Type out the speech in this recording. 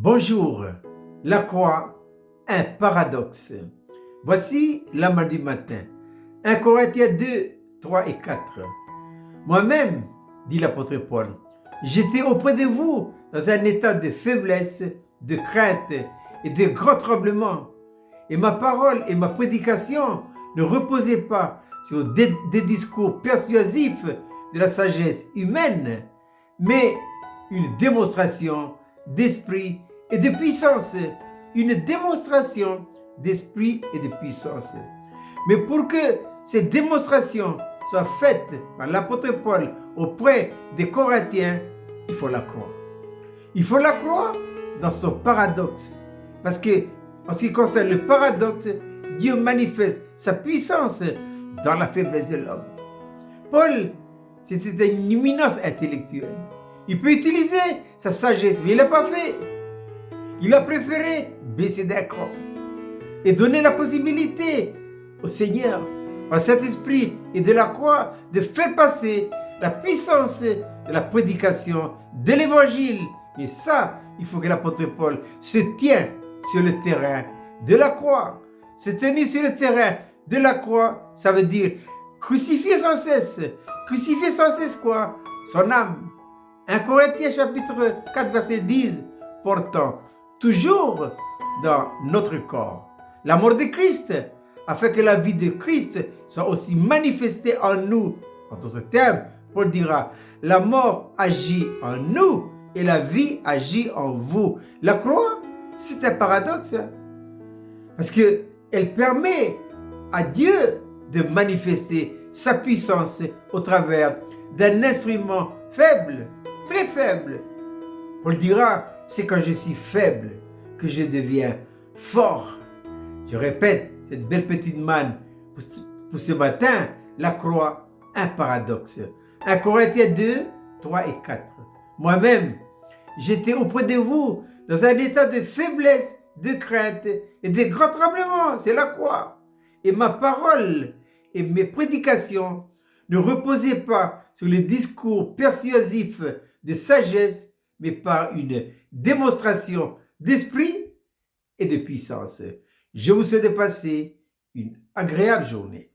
Bonjour, la croix, un paradoxe. Voici la main du matin. 1 Corinthiens 2, 3 et 4. Moi-même, dit l'apôtre Paul, j'étais auprès de vous dans un état de faiblesse, de crainte et de grand tremblement. Et ma parole et ma prédication ne reposaient pas sur des discours persuasifs de la sagesse humaine, mais une démonstration d'esprit et de puissance. Une démonstration d'esprit et de puissance. Mais pour que ces démonstrations soient faites par l'apôtre Paul auprès des Corinthiens, il faut la croire. Il faut la croire dans son paradoxe. Parce que, en ce qui concerne le paradoxe, Dieu manifeste sa puissance dans la faiblesse de l'homme. Paul, c'était une éminence intellectuelle. Il peut utiliser sa sagesse, mais il ne l'a pas fait. Il a préféré baisser d'un cran et donner la possibilité au Seigneur, par cet esprit et de la croix, de faire passer la puissance de la prédication de l'évangile. Et ça, il faut que l'apôtre Paul se tienne sur le terrain de la croix. Se tenir sur le terrain de la croix, ça veut dire crucifier sans cesse. Crucifier sans cesse quoi? Son âme. 1 Corinthiens chapitre 4 verset 10, portant toujours dans notre corps la mort de Christ, afin que la vie de Christ soit aussi manifestée en nous. En d'autres termes, Paul dira, la mort agit en nous et la vie agit en vous. La croix, c'est un paradoxe, parce qu'elle permet à Dieu de manifester sa puissance au travers d'un instrument faible, très faible. Paul dira, c'est quand je suis faible que je deviens fort. Je répète, cette belle petite manne pour ce matin, la croix, un paradoxe. 1 Corinthiens 2, 3 et 4. Moi-même, j'étais auprès de vous dans un état de faiblesse, de crainte et de grand tremblement. C'est la croix. Et ma parole et mes prédications ne reposaient pas sur les discours persuasifs de sagesse, mais par une démonstration d'esprit et de puissance. Je vous souhaite de passer une agréable journée.